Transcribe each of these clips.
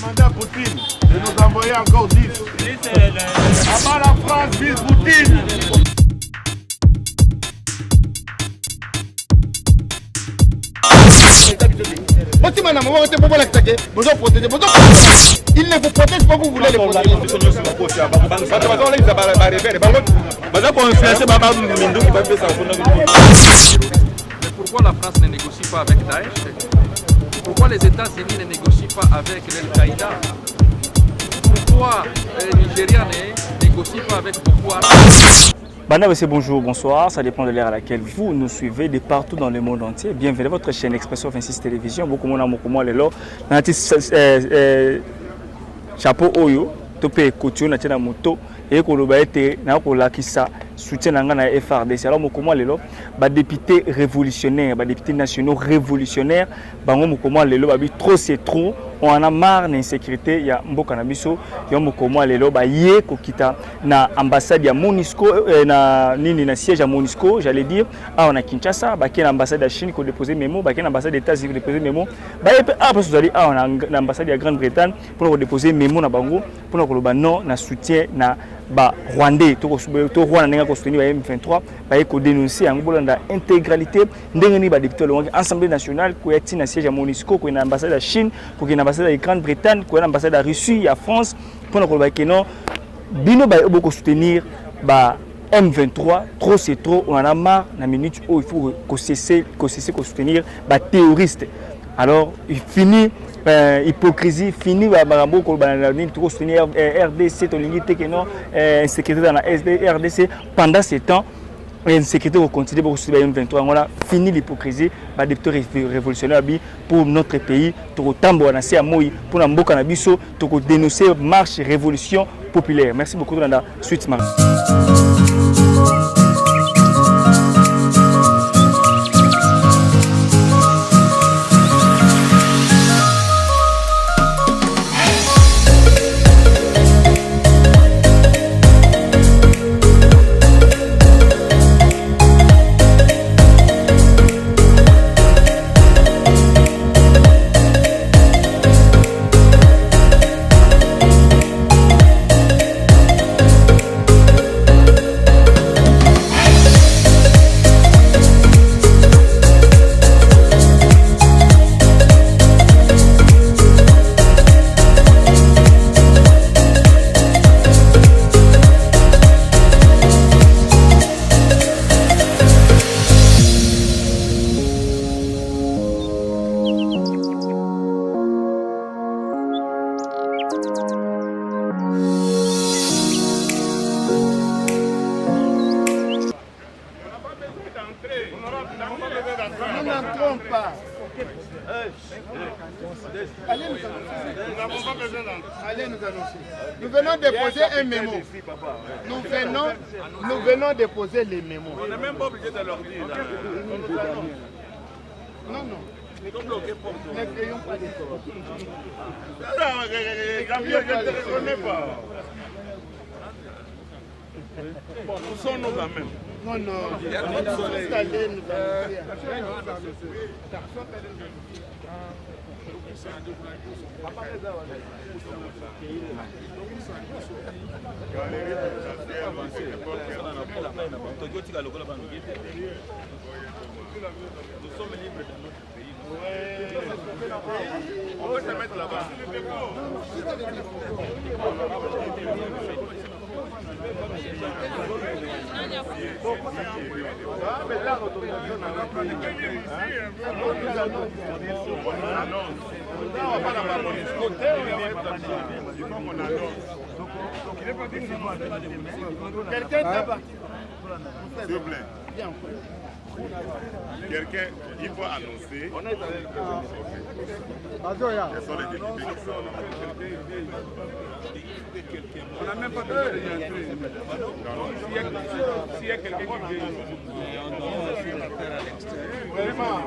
Demandez à Poutine de nous envoyer encore 10. À part la France, vise Poutine. Il ne vous protège pas, vous voulez les protéger. Pourquoi la France ne négocie pas avec Daesh? Pourquoi les États-Unis ne négocient pas avec l'Al-Qaïda? Pourquoi les Nigériens ne négocient pas avec Boko Haram? Bana, bonjour, bonsoir, ça dépend de l'heure à laquelle vous nous suivez de partout dans le monde entier. Bienvenue à votre chaîne Expression 26 Télévision. Beaucoup de gens chapeau Oyo, topé couture, na tena moto, et qu'on le baette, na qu'on la qui ça soutient na FRDC. Alors comment les ba député révolutionnaire, ba député nationaux révolutionnaire, ba comment les ba trop c'est trop, on en a marre d'insécurité, il y a mboka na biso, il y a comment les ba yé ko kita na ambassade ya MONUSCO na nini na siège à MONUSCO, j'allais dire, ah on a Kinshasa, ba ken ambassade de Chine ko déposer mémo, ba ken ambassade des États-Unis ko déposer mémo, ba après vous allez ah on a ambassade de Grande-Bretagne pour déposer mémo na bango pour ko ba non na soutien na ba Rwandais to Rwanda nga ko soutenir ba M23 ba ko dénoncer en bolanda intégralité ndengeni ba député le Assemblée nationale ko yati na siège à MONUSCO ko na ambassade de Chine ko na ambassade de Grande-Bretagne ko na ambassade de Russie à France pour ko ba keno bino ba ko soutenir ba M23 trop c'est trop on en a marre na minute où il faut ko cesser ko soutenir ba terroriste. Alors il finit hypocrisie fini barambo ko banani to soutenir RDC to lingité que non insécurité dans la RDC pendant ce temps insécurité au continue pour soutenir M23 on a fini l'hypocrisie ba député révolutionnaire pour notre pays to tambo na sia moi pour na mboka na biso to ko dénoncer marche révolution populaire. Merci beaucoup dans la suite marche. Nous n'entrons pas. Allez nous annoncer. Nous venons déposer un mémo. Nous venons déposer les mémos. On n'est même pas obligé de leur dire. Non. Ne créons pas des corps. Je ne te reconnais pas. Bon, nous sommes nous quand même. Non. Nous sommes libres de notre pays. On va se mettre là-bas. Quelqu'un t'a parti. S'il vous plaît. Quelqu'un, il faut annoncer. On est avec on n'a même pas besoin de entrer. S'il y a quelqu'un qui vient, vraiment,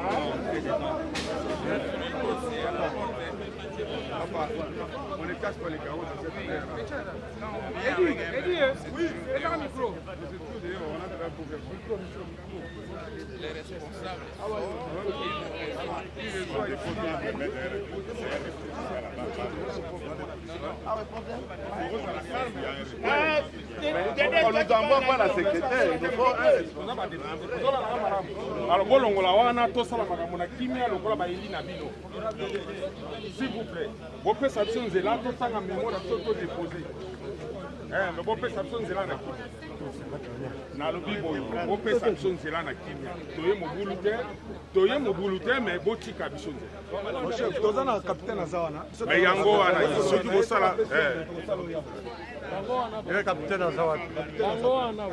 On ne cache pas les carreaux dans cette terre. Oui, c'est un micro. Les responsables. On nous envoie pas la secrétaire. Il faut un responsable. Alors, bolongola wana tosala makambo na kimia lokola baeli na bino. S'il vous plaît. Bopé sanction nzela totanga mémoire biso to déposer. Mais bopé sanction nzela na kimia. Na lobi boyo. Bopé sanction nzela na kimia. Toye mobulu te mais botika biso nzela. Mon chef, tozana capitaine azawana. Mais yango wana soki bosala Le capitaine azawana. Yango wana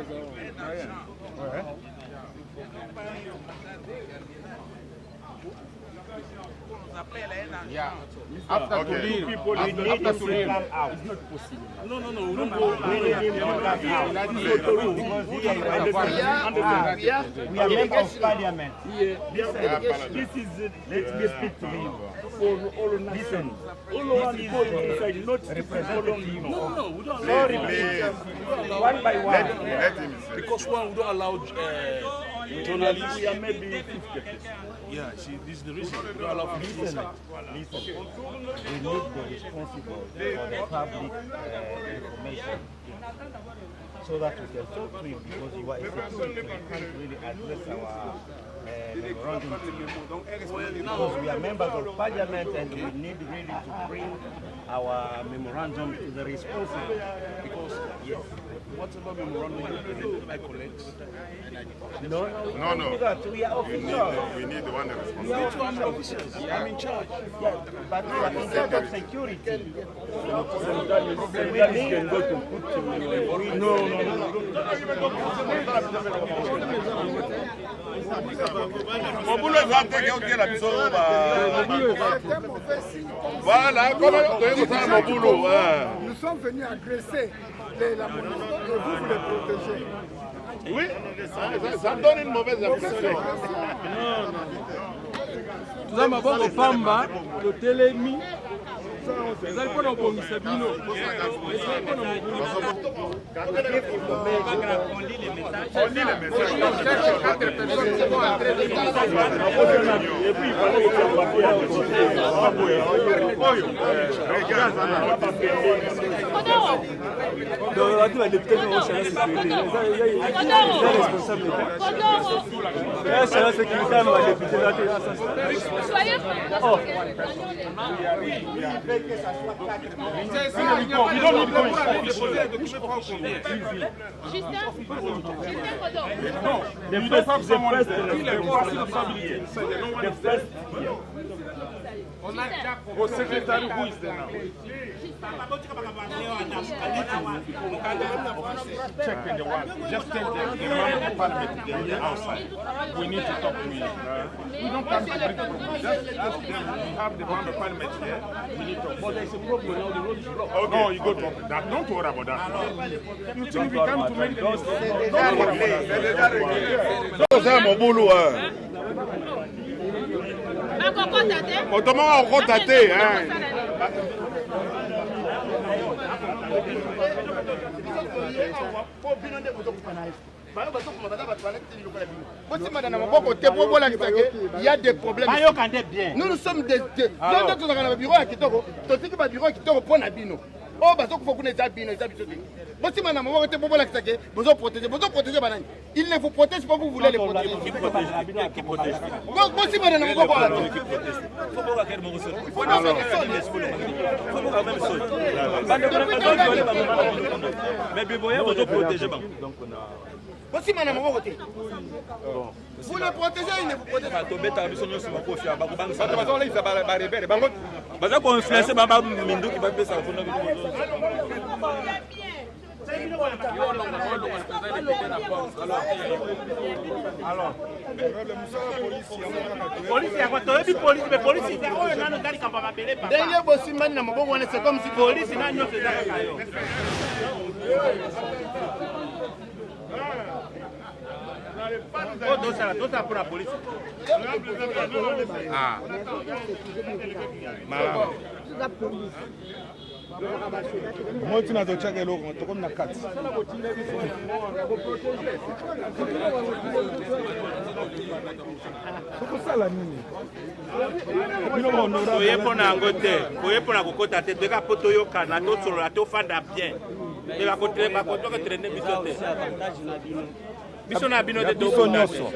After Okay. to leave, people after to leave. It's not possible. No, we don't go. We are members of parliament. This is let me speak to him. Listen, all is not representative. No, we don't Sorry, allow. one by one. Let him say. Because one, we don't allow journalists. We are maybe 50%. Yeah, see, this is the reason. We don't allow people. Listen, we need the responsible for the public information so that we can talk to him because you are a security, we can't really address our memorandum because we are members of parliament and we need really to bring our memorandum to the responsible because yes. Whatever memorandum you present, I collect. No, No. do that. We are officials. We need the one that We are responsible. officials. I'm in charge. Yeah, but we are in charge of security. Mobulu eza te ke okela biso voilà comment toye kosala mobulu. Nous sommes venus agresser la MONUSCO et vous les protégez. Oui, ça donne une mauvaise impression. Tuza maboko pamba totelemi ezali mpona kobongisa bino ezali mpona mobulu. On lit les messages. Et puis il fallait que le papier à donc, la députée de la sécurité, les responsables. La sécurité, la députée de la Soyez Au secrétaire, who is there now? Check in the one. Just tell them the member of parliament they are outside. We need to talk to you. We don't come to bring problems. Just ask them. We have the member of parliament here. We need to talk. But there's a problem now. The road is blocked. Okay. No, you go talk. That. Don't worry about that. You think we come to make the mistake? Don't worry about that. C'est mon boulot. Autrement, on compte à thé. Il y a des problèmes. Nous sommes des bureaux à Kitoko. Bureau à Kitoko pour Nabino. Oh, parce qu'il faut qu'on ait ça bien, ça bien. Bon, si madame, on va te proposer que vous protégez, banane. Il ne vous protège pas, vous voulez les protéger. Qui protège? Bon, si madame, on va voir. Mais vous protéger. Voici madame, on va voter. Vous les protégez, il ne vous protège pas. C'est comme si police pour la police. Ah. Moi, tu n'as pas checké l'eau, tu comme la 4. Oye pona ngote, oye pona kokota te, deka poto yo kana to solo la to fanda bien. Et ba kote ba koto ke traîner bisote. Biso na bino de to nyoso.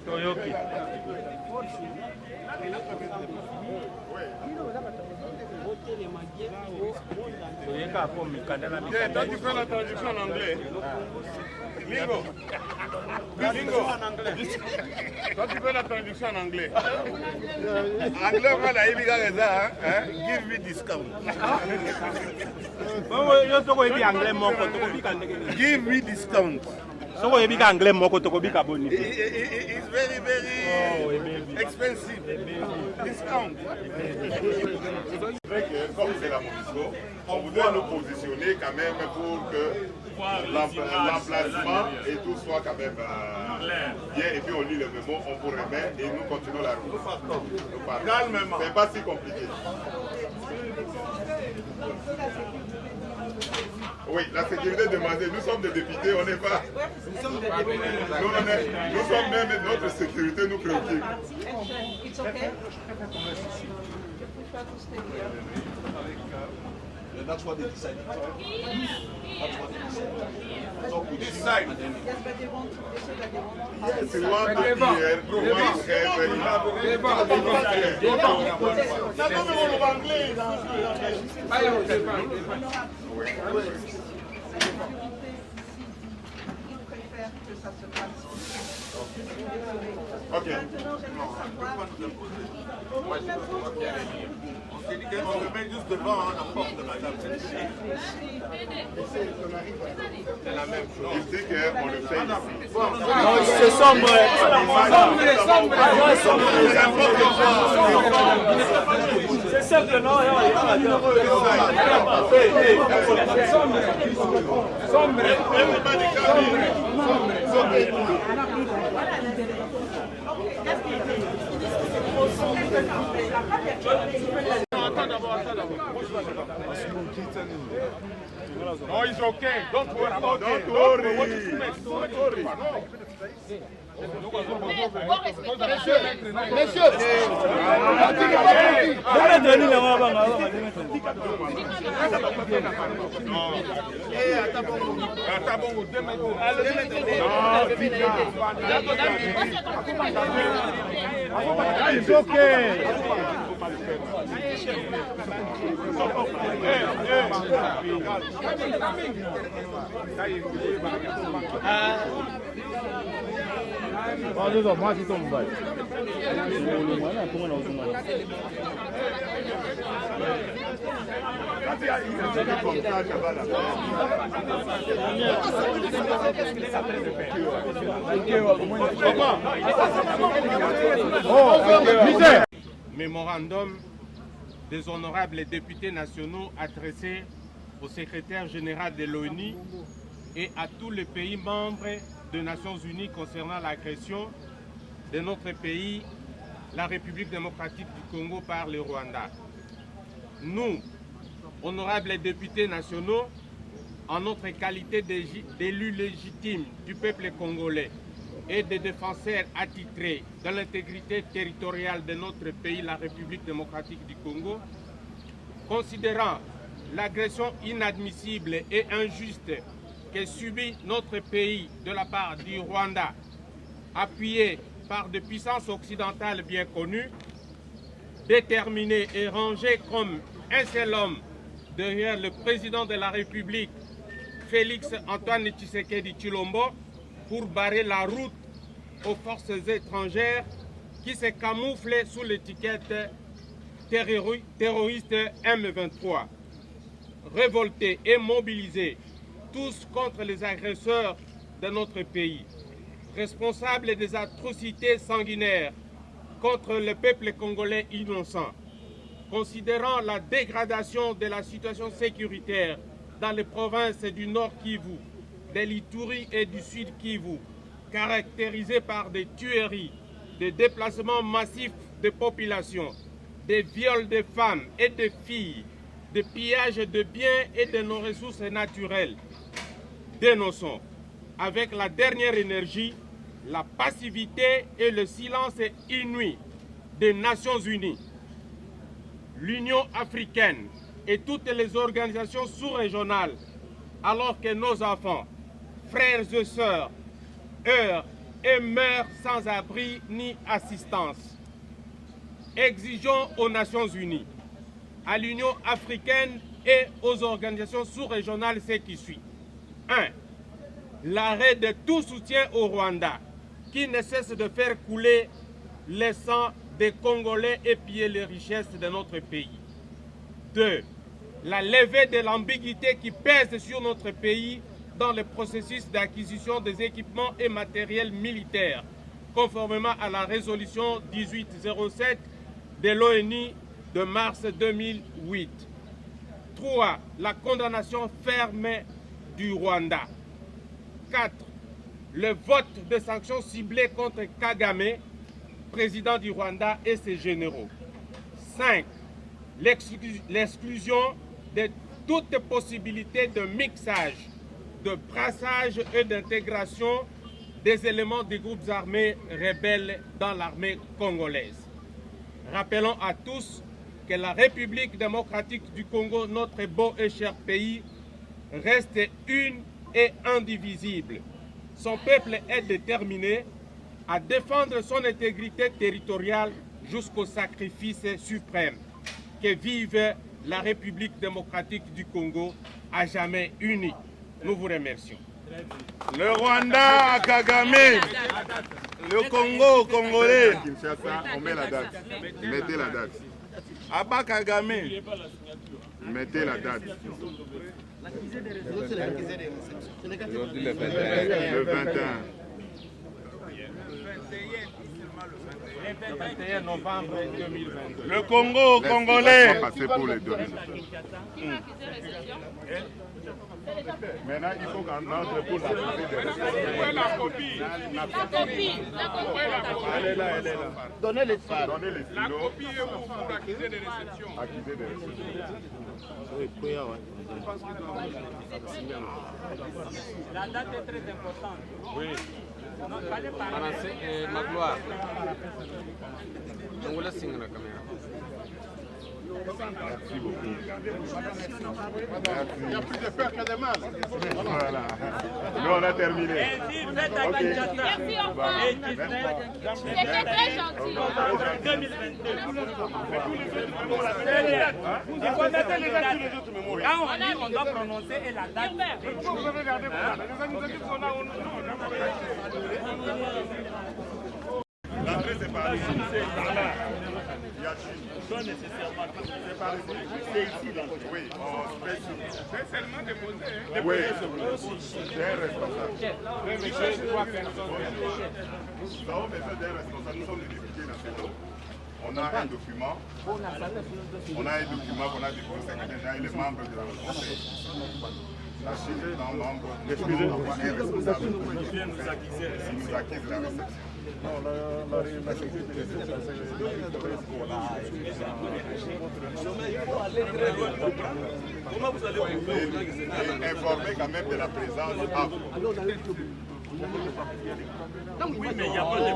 Toyoki. Toi, tu fais la traduction en anglais. Bingo. Bingo. Toi, tu fais la traduction en anglais. Anglais, on a eu give me discount. Give me discount. Soko yebika anglais moko tokobika boni. It's very, very expensive. Discount. Comme c'est la Monisco, on voudrait nous positionner quand même pour que l'emplacement et tout soit quand même bien. Et puis on lit le mémo, on vous remet et nous continuons la route. Nous partons. Calmement. C'est pas si compliqué. Oui, la sécurité demandée. Nous sommes des députés, on n'est pas. Nous sommes même notre sécurité nous préoccupe. It's okay. That's what they decided. That's what they decided. So we decide. Yes, but they want. They say that they want. Yes, we want to hear. Ils préfèrent que ça se passe ici. Ok. Maintenant, j'aimerais savoir. On s'est dit qu'on se met juste devant la porte de madame. C'est la même chose. Il dit qu'on le fait ici. C'est sombre. C'est simple, non? No, it's okay. Don't worry about it. Don't worry. It's okay. Mémorandum des honorables députés nationaux adressés au secrétaire général de l'ONU et à tous les pays membres des Nations Unies concernant l'agression de notre pays, la République démocratique du Congo par le Rwanda. Nous, honorables députés nationaux, en notre qualité d'élus légitimes du peuple congolais et de défenseurs attitrés de l'intégrité territoriale de notre pays, la République démocratique du Congo, considérant l'agression inadmissible et injuste que subit notre pays de la part du Rwanda, appuyé par des puissances occidentales bien connues, déterminées et rangées comme un seul homme derrière le président de la République, Félix Antoine Tshisekedi Tshilombo, pour barrer la route aux forces étrangères qui se camouflent sous l'étiquette terroriste M23. Révoltés et mobilisés, tous contre les agresseurs de notre pays, responsables des atrocités sanguinaires contre le peuple congolais innocent. Considérant la dégradation de la situation sécuritaire dans les provinces du Nord Kivu, de l'Ituri et du Sud Kivu, caractérisées par des tueries, des déplacements massifs de population, des viols de femmes et de filles, des pillages de biens et de nos ressources naturelles, dénonçons avec la dernière énergie la passivité et le silence inouï des Nations Unies, l'Union africaine et toutes les organisations sous-régionales, alors que nos enfants, frères et sœurs, heurtent et meurent sans abri ni assistance. Exigeons aux Nations Unies, à l'Union africaine et aux organisations sous-régionales ce qui suit. 1. L'arrêt de tout soutien au Rwanda, qui ne cesse de faire couler le sang des Congolais et piller les richesses de notre pays. 2. La levée de l'ambiguïté qui pèse sur notre pays dans le processus d'acquisition des équipements et matériels militaires, conformément à la résolution 1807 de l'ONU de mars 2008. 3. La condamnation ferme du Rwanda. 4. Le vote de sanctions ciblées contre Kagame, président du Rwanda et ses généraux. 5. L'exclusion de toute possibilité de mixage, de brassage et d'intégration des éléments des groupes armés rebelles dans l'armée congolaise. Rappelons à tous que la République démocratique du Congo, notre beau et cher pays, reste une et indivisible. Son peuple est déterminé à défendre son intégrité territoriale jusqu'au sacrifice suprême. Que vive la République démocratique du Congo à jamais unie. Nous vous remercions. Le Rwanda à Kagame, le Congo au Congolais. Kinshasa, on met la date. Mettez la date. Abba Kagame, mettez la date. Le 21. Le 21 novembre 2022. Le Congo au Congolais. Passer pour les deux. Maintenant, il faut qu'on entre pour la copie. La copie. Elle est là, elle est là. Donnez les stylos. Donnez les stylos. La copie est où pour accuser de réception. Accuser de réception. La date est très importante. Oui. Ma gloire. On vous laisse signer la caméra. Merci beaucoup. Il y a plus de peur que de mal. Voilà. Nous, on a terminé. Merci, au revoir. C'était très gentil. 2022. Il faut mettre les dates. Quand on dit, on doit prononcer et la date. Vous avez regardé pour ça. Les initiatives sont là. L'entrée, c'est par ici. C'est ici, là. Oui, on fait sur. C'est seulement déposé. Oui, c'est un responsable. Nous avons besoin d'un responsable. Nous sommes des députés nationaux. On a un document. On a un document qu'on a déposé au secrétaire et les membres de la conseil. La Chine est un membre. Excusez-moi, un responsable. Il nous acquise la réception. Et informer quand même de la présence à vous. Oui, mais il n'y a pas de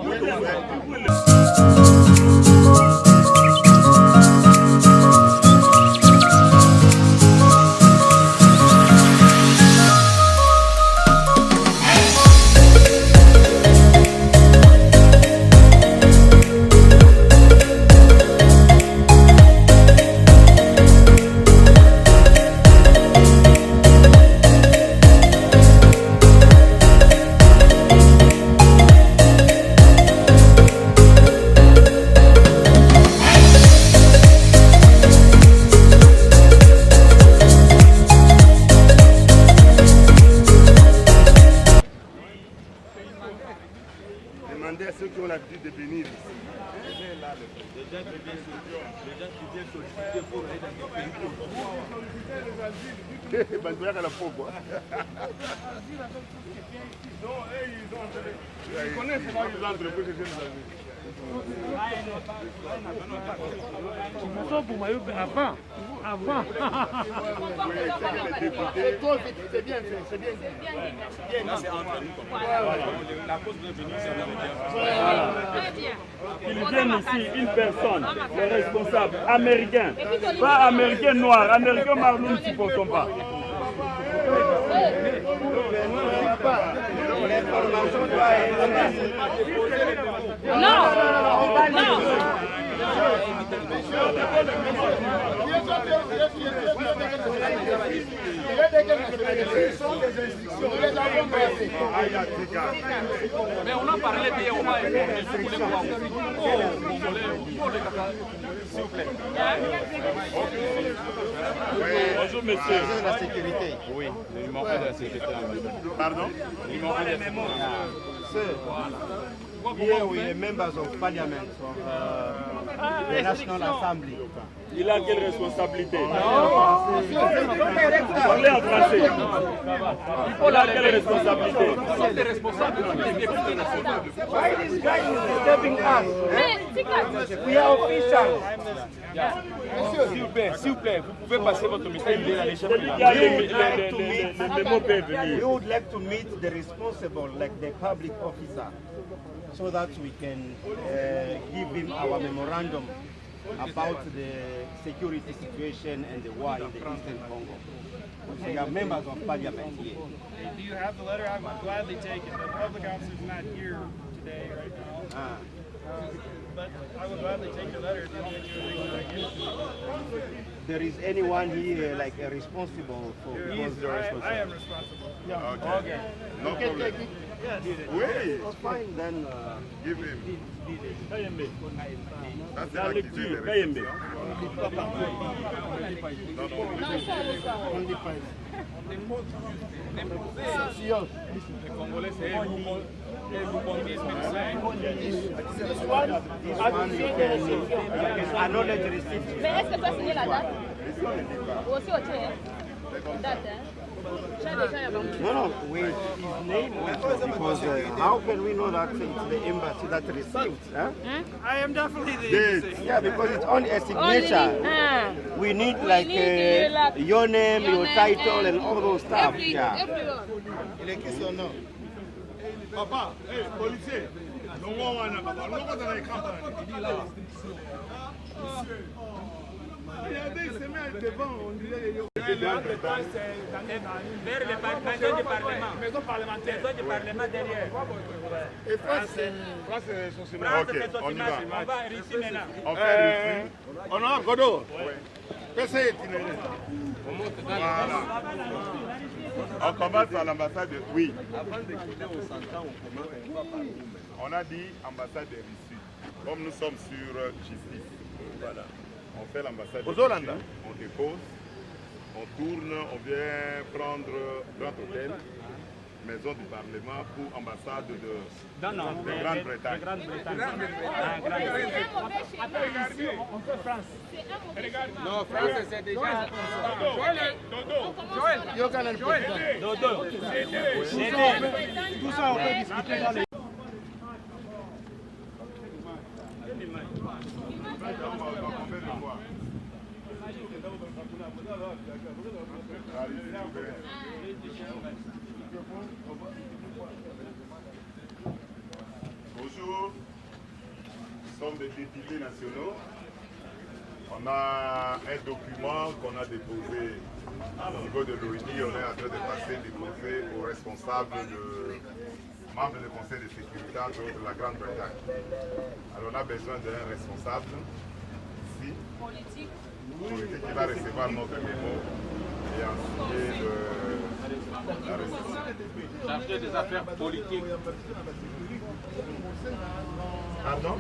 gens qui viennent solliciter pour aller dans des pays pauvres. Ben, tu vois qu'elle a faux, quoi. Ils connaissent pas les entreprises que nous avons. Pour Mayotte, avant. C'est bien fait, c'est bien dit. Là, c'est en train de la cause de venir, c'est bien. Qu'ils viennent ici, une personne, le responsable, américain, pas américain noir, américain marron, nous ne supportons pas. L'information doit être... Mais on a parlé de Yehova et vous voulez voir. S'il vous plaît. Bonjour monsieur. La sécurité. Oui, le numéro 1 de la sécurité. Pardon? Le numéro 1 de la sécurité. Here we are members of parliament of the National Assembly. Il a quelle responsabilité? Parlez en français. Il a quelle responsabilité? Vous êtes responsables des députés nationaux. Why this guy is disturbing us? We are officials. S'il vous plaît, vous pouvez passer votre message. Les mémos peuvent venir. We would like to meet the responsible, like the public officer, so that we can give him our memorandum about the security situation and the war in the Eastern Congo. We are members of parliament here. Do you have the letter? I would gladly take it. The public officer's not here today, right now. But I would gladly take the letter if you need to. There is anyone here like a responsible for? I am responsible. Yeah. Okay. No problem. Oui. Oh, fine, then Give him. That's La the lecture, Kayembe. Les Congolais, c'est acknowledge receipt. Mais est-ce que tu as signé la date? Aussi au tien, date, hein? No, with his name because how can we know that it's the embassy that received? Huh? I am definitely the Yeah, because it's only a signature. We need like your name, your title, and all those stuff. Yeah. Il est qui son nom? Papa, policier. Regardez, il se met devant, on dirait Vers le maison du Parlement. Maison parlementaire. Maison du Parlement derrière. Et France, c'est son cinéma. Ok, on y va. On va ici maintenant. On fait ici. On a Godot. Voilà. On commence à l'ambassade de... Oui. Avant d'écouter, on s'entend, on commence, on va parler. On a dit ambassade de Russie. Comme nous sommes sur justice. Voilà. On fait l'ambassade de Russie. On dépose. On tourne, on vient prendre Grand Hôtel, Maison du Parlement pour ambassade de Grande-Bretagne. On fait France. Non, France, c'est déjà... Dodo. Tout ça, on peut discuter dans les... Bonjour, nous sommes des députés nationaux. On a un document qu'on a déposé au niveau de l'ONU. On est en train de passer déposer aux responsables, membres du Conseil de sécurité de la Grande-Bretagne. Alors on a besoin d'un responsable ici, politique qui va recevoir notre mémo et ensuite la réception. Chargé des affaires politiques. Pardon?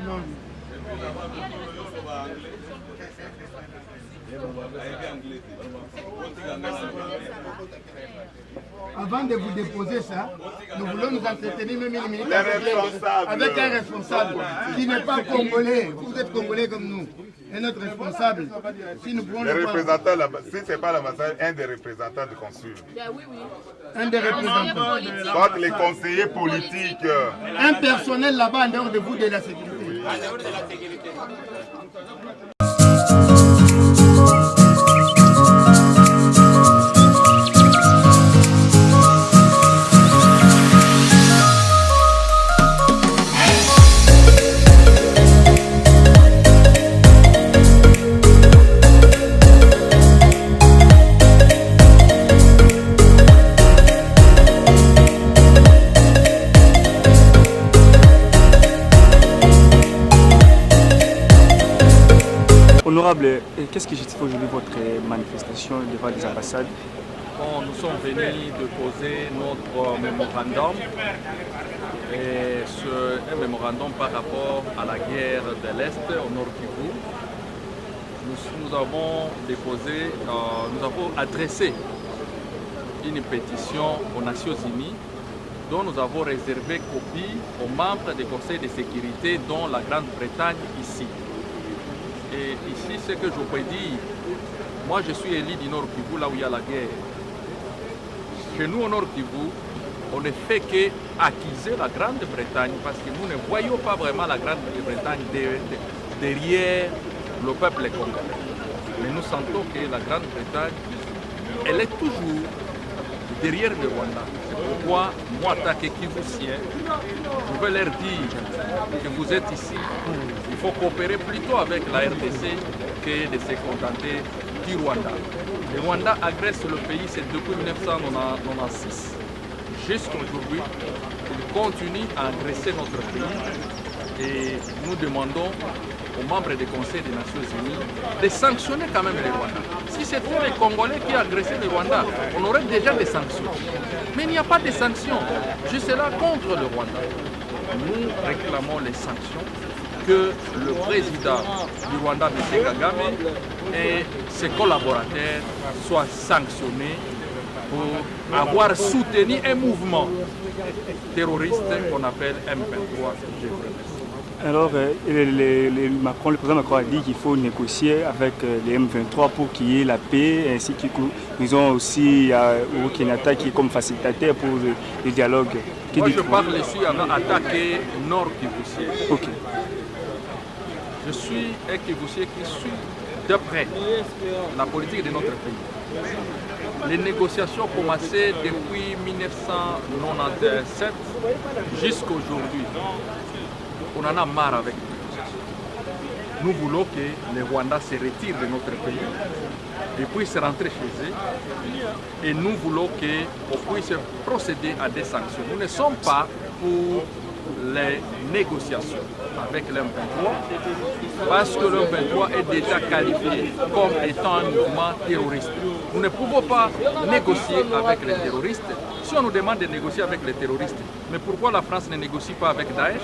Avant de vous déposer ça, nous voulons nous entretenir même une minute avec un responsable qui n'est pas congolais. Vous êtes congolais comme nous. Et notre responsable, si nous pouvons les représentants, si ce n'est pas l'ambassade, un des représentants du consul. Oui, oui. Un des représentants. Donc les conseillers politiques. Un personnel là-bas en dehors de vous de la sécurité. Honorable, qu'est-ce qui justifie aujourd'hui votre manifestation devant les ambassades? Bon, nous sommes venus déposer notre mémorandum, et un mémorandum par rapport à la guerre de l'Est au Nord Kivu. Nous avons déposé, nous avons adressé une pétition aux Nations Unies dont nous avons réservé copie aux membres du Conseil de sécurité, dont la Grande-Bretagne ici. Et ici, ce que je peux dire, moi je suis élu du Nord Kivu, là où il y a la guerre. Chez nous au Nord Kivu, on ne fait qu'accuser la Grande-Bretagne parce que nous ne voyons pas vraiment la Grande-Bretagne derrière le peuple congolais. Mais nous sentons que la Grande-Bretagne, elle est toujours derrière le Rwanda. C'est pourquoi, moi, en tant qu'Kivusien, je veux leur dire que vous êtes ici. Il faut coopérer plutôt avec la RDC que de se contenter du Rwanda. Le Rwanda agresse le pays, c'est depuis 1996 jusqu'à aujourd'hui. Il continue à agresser notre pays et nous demandons aux membres du Conseil des Nations Unies de sanctionner quand même le Rwanda. Si c'était les Congolais qui agressaient le Rwanda, on aurait déjà des sanctions. Mais il n'y a pas de sanctions. Je suis là contre le Rwanda. Nous réclamons les sanctions, que le président du Rwanda, M. Kagame, et ses collaborateurs soient sanctionnés pour avoir soutenu un mouvement terroriste qu'on appelle M23. Alors, Macron, le président Macron a dit qu'il faut négocier avec les M23 pour qu'il y ait la paix, ainsi que nous avons aussi Uhuru Kenyatta qui est comme facilitateur pour le dialogue. Moi, je parle ici à attaquer Nord Kivusien. Ok. Je suis un Kivusien qui suit de près la politique de notre pays. Les négociations ont commencé depuis 1997 jusqu'à aujourd'hui. On en a marre avec les négociations. Nous voulons que les Rwandais se retirent de notre pays et puissent rentrer chez eux. Et nous voulons qu'on puisse procéder à des sanctions. Nous ne sommes pas pour les négociations avec l'M23 parce que l'M23 est déjà qualifié comme étant un mouvement terroriste. Nous ne pouvons pas négocier avec les terroristes si on nous demande de négocier avec les terroristes. Mais pourquoi la France ne négocie pas avec Daesh?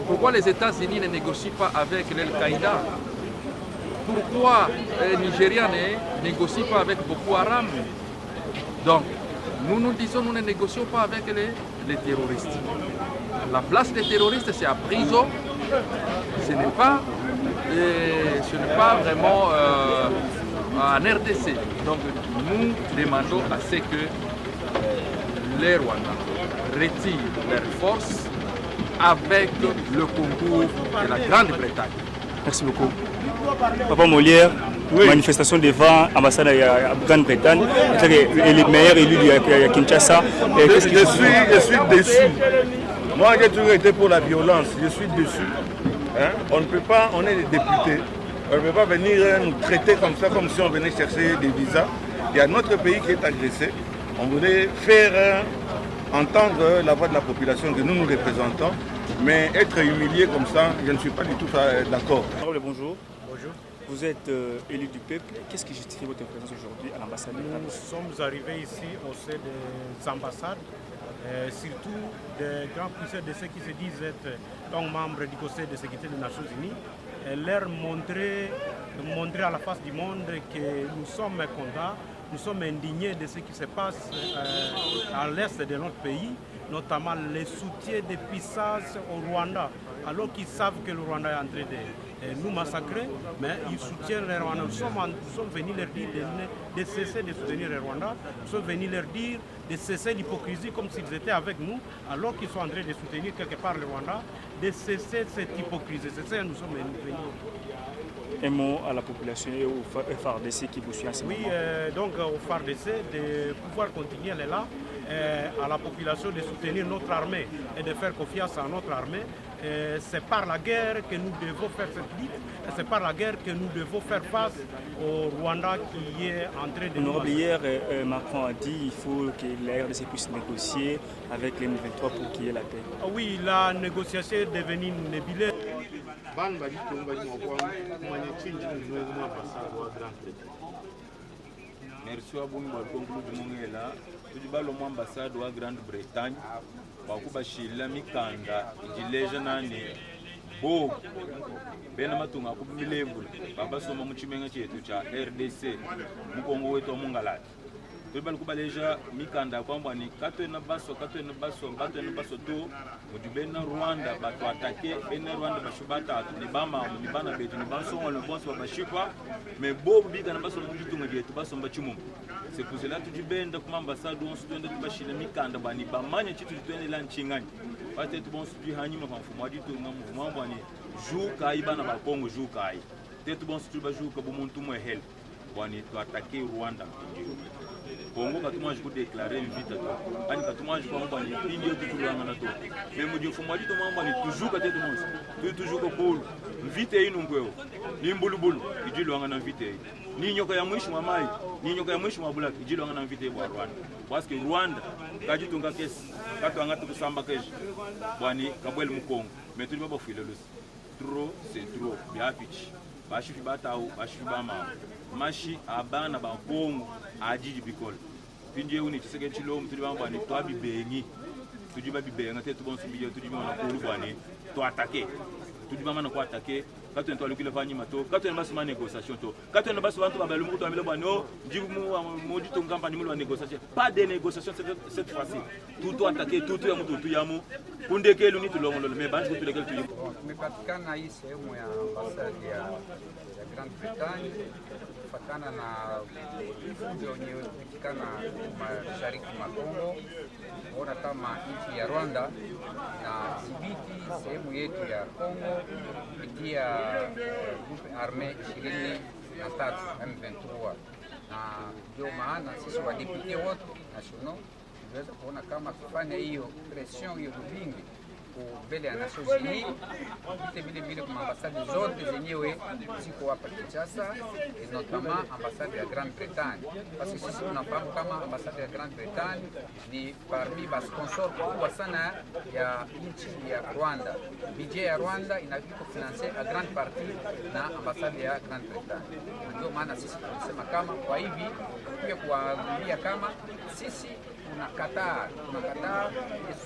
Pourquoi les États-Unis ne négocient pas avec l'Al-Qaïda? Pourquoi les Nigériens ne négocient pas avec Boko Haram? Donc, nous disons nous ne négocions pas avec les terroristes. La place des terroristes, c'est à prison. Ce n'est pas vraiment en RDC. Donc, nous demandons à ce que les Rwandais retirent leurs forces avec le concours de la Grande-Bretagne. Merci beaucoup. Papa Molière, oui. Manifestation devant l'ambassade de la Grande-Bretagne, et les meilleurs élus de Kinshasa. Je suis déçu. Moi, j'ai toujours été pour la violence. Je suis déçu. Hein? On ne peut pas, on est des députés. On ne peut pas venir nous traiter comme ça, comme si on venait chercher des visas. Il y a notre pays qui est agressé. On voulait faire entendre la voix de la population que nous nous représentons, mais être humilié comme ça, je ne suis pas du tout d'accord. Bonjour. Bonjour. Vous êtes élu du peuple. Qu'est-ce qui justifie votre présence aujourd'hui à l'ambassade? Nous sommes arrivés ici au sein des ambassades surtout des grands puissants de ceux qui se disent être donc membres du Conseil de sécurité des Nations Unies, leur montrer à la face du monde que nous sommes mécontents, nous sommes indignés de ce qui se passe à l'est de notre pays, notamment le soutien des puissances au Rwanda, alors qu'ils savent que le Rwanda est en train de nous massacrer, mais ils soutiennent le Rwanda. Nous sommes venus leur dire de cesser de soutenir le Rwanda, nous sommes venus leur dire de cesser l'hypocrisie comme s'ils étaient avec nous, alors qu'ils sont en train de soutenir quelque part le Rwanda, de cesser cette hypocrisie. C'est ça que nous sommes venus. Un mot à la population et au FARDC qui vous suit en ce moment. Oui, donc au FARDC de pouvoir continuer là, à la population de soutenir notre armée et de faire confiance à notre armée. C'est par la guerre que nous devons faire cette lutte, c'est par la guerre que nous devons faire face au Rwanda qui est en train de nous... Hier, Macron a dit qu'il faut que la RDC puisse négocier avec les M23 pour qu'il y ait la paix. Oui, la négociation est devenue nébuleuse. Merci à vous de l'ambassade de la Grande-Bretagne. Bakubashila mikanda ijileja nani bo bena matunga kubilembula babasoma muchimenga chetu cha RDC mukongo wetu wa Mungalati tubali kubaleja mikanda kwamba ni katwena baso to mudibena Rwanda batu atake bena Rwanda bashubata ni bama ni bana betu ni bansonga le bonso babashipa mais bo biga na baso mujitunga jetu baso mbachimu. C'est pour cela que tu viens de l'ambassade où on se donne de bachiller mikanda bani bamanya chitu twende la nchingani peut-être bon su hani ma fumwa dit tout mouvement bani jou kai bana ba Congo jou kai peut-être bon su ba jou ka bumuntu mo hel bani to attaquer Rwanda Congo ka tuma je déclarer une vite to ani ka tuma je ko bani indio to tulanga na to mais mo fumwa dit to bani toujours ka tete mon toujours ko polo vite inu ngweo ni mbulubulu idilwanga na vite ni nyoka ya mwisho wa mai ni nyoka ya mwisho wa bulaki ijilo ngana mvite bwa Rwanda parce que Rwanda kajitunga kesi katwanga tukusamba keshi bwani kabwele mukongo mais tuli baba fuile lusi trop c'est trop biapichi bashifi batau bashifi bama mashi abana ba bongo ajiji bikol pinje uni tiseke chilom tuli bamba ni twabi bengi tujiba bibenga te tubonsu biyo tujiba na kulu bwani to attaquer tujiba mana ko attaquer quand on a le vani mato quand on a basé négociation to quand on a basé bantu babelu muto amelo bano jibu mu dit on campagne mu négociation pas de négociation cette fois-ci tout attaquer tout ya muto tout yamu kundeke lu ni tu longo mais bantu tu legal tu tumepatikana hii sehemu ya ambasadi ya Grande-Bretagne kufatana na fujo wenyewe kupatikana mashariki mwa Kongo. Ona kama nchi ya Rwanda na dhibiti sehemu yetu ya Kongo kupitia grupe arme 23 M23, na ndio maana sisi wadepute wote national tunaweza kuona kama kufanya hiyo pression hiyo vingi mbele ya Nations Unies vile kwa ambasadi zote zenyewe ziko hapa Kinshasa, notamment ambasadi ya Grande-Bretagne, parce que sisi tunafahamu kama ambasadi ya Grande-Bretagne ni parmi ba sponsor kubwa sana ya nchi ya Rwanda. Budget ya Rwanda inaviko financer a grande partie na ambasadi ya Grande-Bretagne. Ndio maana sisi tunasema kama kwa hivi pia kuwaambia kama sisi tunakataa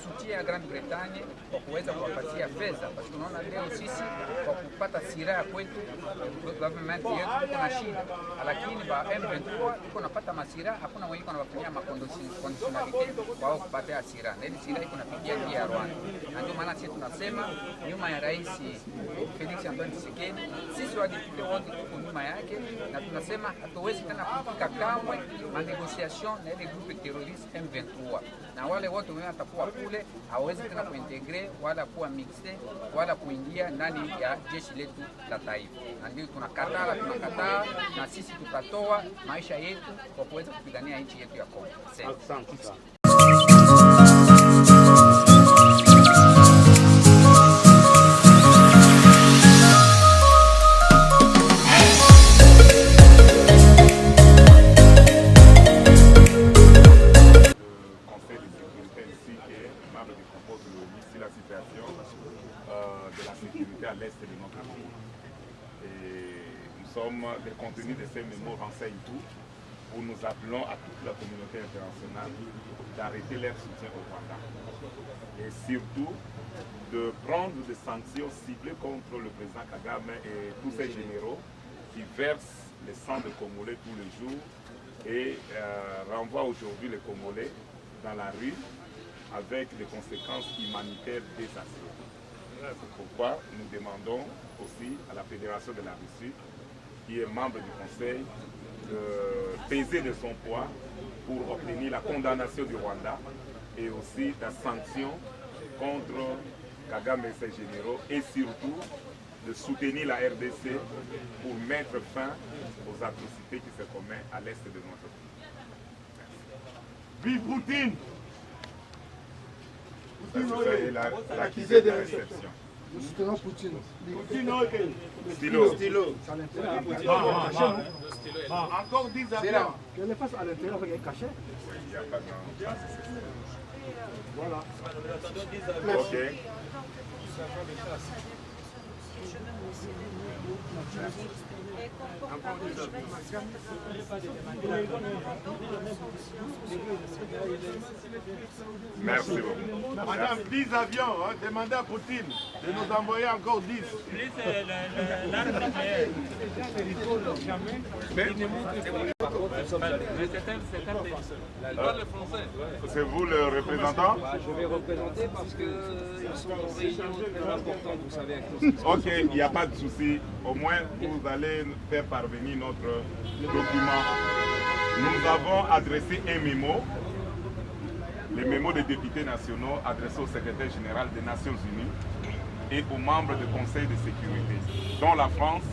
soutien ya Grande-Bretagne kwa kuweza kuwapatia fedha, kwa tunaona leo sisi kwa kupata silaha kwetu government yetu kuna shida, lakini ba M23 iko napata masira, hakuna mwenye iko anawafanyia conditionality wao kupata silaha, na ile silaha iko napigia njia ya Rwanda. Na ndio maana sisi tunasema nyuma ya Rais Felix Antoine Tshisekedi, sisi wadepute wote tuko nyuma yake, na tunasema hatuwezi tena kufika kamwe ma negotiation na ile groupe terroriste M23, na wale wote wenye watakuwa kule hawezi tena kuintegre wala kuwa mixe wala kuingia ndani ya jeshi letu la taifa. Na ndio tunakataa, na sisi tutatoa maisha yetu kwa kuweza kupigania nchi yetu ya Kongo. Asante sana. à l'est de notre pays. Et nous sommes, le contenu de ces mémos renseigne tout. où nous appelons à toute la communauté internationale d'arrêter leur soutien au Rwanda. Et surtout, de prendre des sanctions ciblées contre le président Kagame et tous ses généraux qui versent le sang de Congolais tous les jours et renvoient aujourd'hui les Congolais dans la rue avec des conséquences humanitaires désastreuses. C'est pourquoi nous demandons aussi à la Fédération de la Russie, qui est membre du Conseil, de peser de son poids pour obtenir la condamnation du Rwanda et aussi la sanction contre Kagame et ses généraux et surtout de soutenir la RDC pour mettre fin aux atrocités qui se commettent à l'est de notre pays. Vive Poutine! C'est l'accusé de réception. Nous soutenons Poutine. Stylo. Encore 10 avions. Qu'elle le fasse à l'intérieur avec un cachet. Il n'y a pas de... Voilà. Ok. Merci beaucoup. Madame, 10 avions, hein, demandez à Poutine de nous envoyer encore 10. C'est vous le représentant? Je vais représenter parce qu'ils sont en réunion très importante, vous savez. Ok, il n'y a pas de souci. Au moins, vous allez faire parvenir notre document. Nous avons adressé un mémo, le mémo des députés nationaux adressé au secrétaire général des Nations Unies et aux membres du Conseil de sécurité, dont la France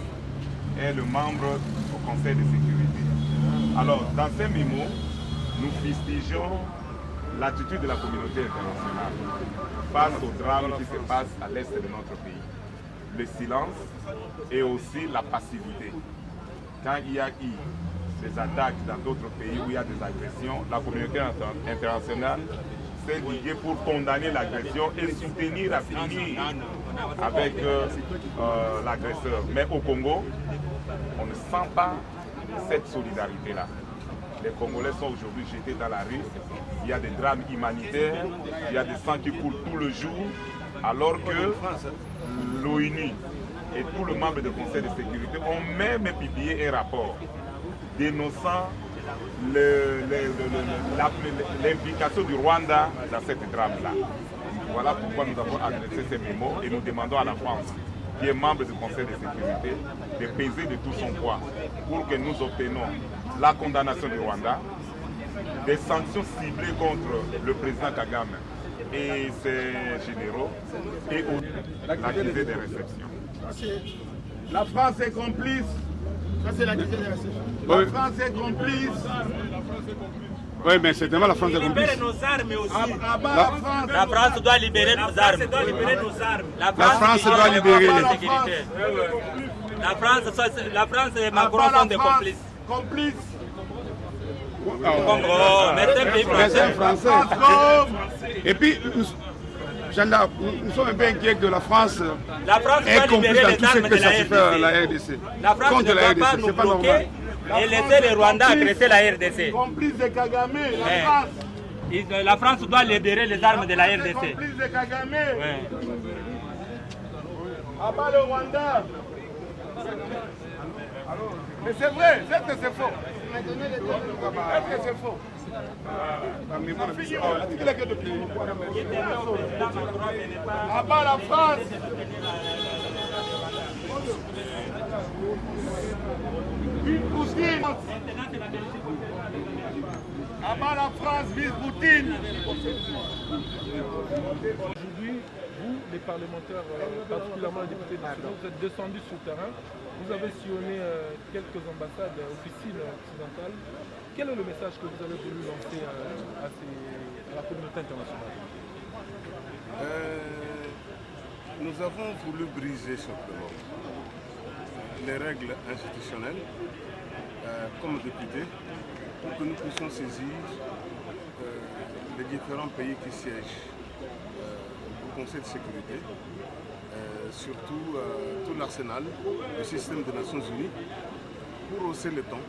est le membre au Conseil de sécurité. Alors, dans ces mémos, nous fustigeons l'attitude de la communauté internationale face au drame qui se passe à l'est de notre pays. Le silence et aussi la passivité. Quand il y a eu des attaques dans d'autres pays où il y a des agressions, la communauté internationale s'est liguée pour condamner l'agression et soutenir à finir avec l'agresseur. Mais au Congo, on ne sent pas cette solidarité-là. Les Congolais sont aujourd'hui jetés dans la rue. Il y a des drames humanitaires, il y a des sangs qui coulent tout le jour, alors que l'ONU et tous les membres du Conseil de sécurité ont même publié un rapport dénonçant l'implication du Rwanda dans cette drame-là. Voilà pourquoi nous avons adressé ces mémos et nous demandons à la France, qui est membre du Conseil de sécurité, de peser de tout son poids pour que nous obtenions la condamnation du Rwanda, des sanctions ciblées contre le président Kagame et ses généraux et l'accusé de réception. La France est complice. Ça, c'est l'accusé de réception. La France est complice. Oui, mais certainement la France est complice. Libérer nos armes aussi. La France doit libérer nos armes. La France doit libérer la sécurité. La France et Macron sont des complices. Complices. Mais c'est un pays français. Et puis, Janda, nous sommes un peu inquiets que la France est complice dans tout ce que ça se fait la RDC. La France ne doit pas nous bloquer et laisser les Rwandais agresser la RDC. Complice de Kagame, la France. La France doit libérer les armes de la RDC. Complice de Kagame. Abat le Rwanda. Mais c'est vrai, c'est que c'est faux. Est-ce que c'est faux? Abat la France. Vive Poutine. Abat la France, vive Poutine. Aujourd'hui, vous, les parlementaires, particulièrement les députés nationaux, vous êtes descendus sur le terrain. Vous avez sillonné quelques ambassades, officines occidentales. Quel est le message que vous avez voulu lancer à la communauté internationale? Nous avons voulu briser simplement les règles institutionnelles comme députés pour que nous puissions saisir les différents pays qui siègent au Conseil de sécurité, surtout tout l'arsenal, le système des Nations Unies, pour hausser le ton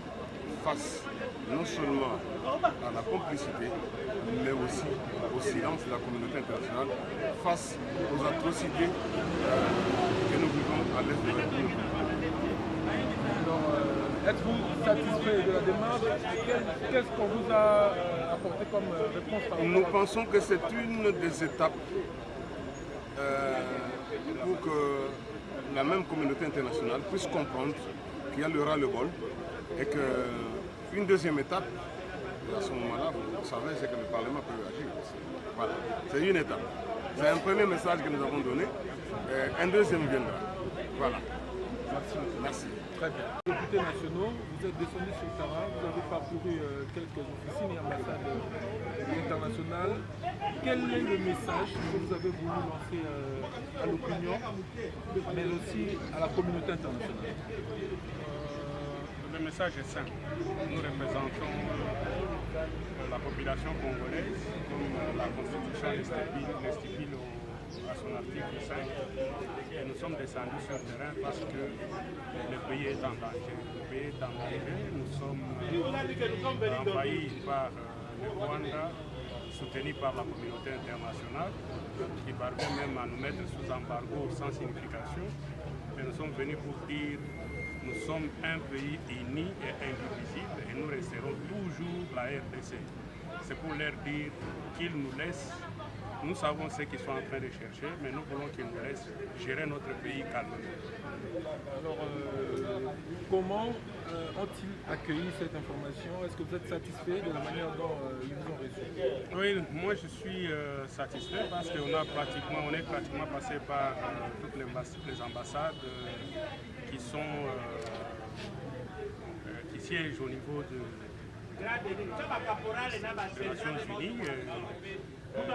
face non seulement à la complicité, mais aussi au silence de la communauté internationale face aux atrocités que nous vivons à l'est de la République. Êtes-vous satisfait de la démarche? Qu'est-ce qu'on vous a apporté comme réponse par rapport Nous pensons que c'est une des étapes pour que la même communauté internationale puisse comprendre qu'il y a le ras-le-bol et qu'une deuxième étape, à ce moment-là, vous savez, c'est que le Parlement peut agir. Voilà, c'est une étape. C'est un premier message que nous avons donné. Un deuxième viendra. Voilà. Merci. Très bien. Députés nationaux, vous êtes descendus sur le terrain, vous avez parcouru quelques officines et ambassades internationales. Quel est le message que vous avez voulu lancer à l'opinion, mais aussi à la communauté internationale? Le message est simple. Nous représentons la population congolaise, comme la Constitution l'estipule à son article 5. Et nous sommes descendus sur le terrain parce que le pays est en danger. Le pays est en danger. Nous sommes envahis par le Rwanda, soutenu par la communauté internationale, qui parvient même à nous mettre sous embargo sans signification. Et nous sommes venus pour dire nous sommes un pays uni et indivisible et nous resterons toujours la RDC. C'est pour leur dire qu'ils nous laissent. Nous savons ce qu'ils sont en train de chercher, mais nous voulons qu'ils nous laissent gérer notre pays calmement. Alors, comment ont-ils accueilli cette information? Est-ce que vous êtes satisfait de la manière dont ils vous ont reçu? Oui, moi je suis satisfait parce qu'on est pratiquement passé par toutes les ambassades qui siègent au niveau des Nations Unies,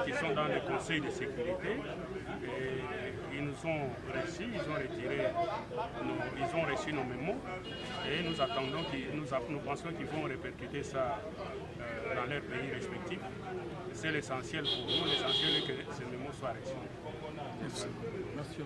qui sont dans le Conseil de sécurité. Et ils nous ont reçus, ils ont reçu nos mémos et nous attendons, nous pensons qu'ils vont répercuter ça dans leurs pays respectifs. C'est l'essentiel pour nous, l'essentiel est que ces mémos soient reçus. Merci. Merci.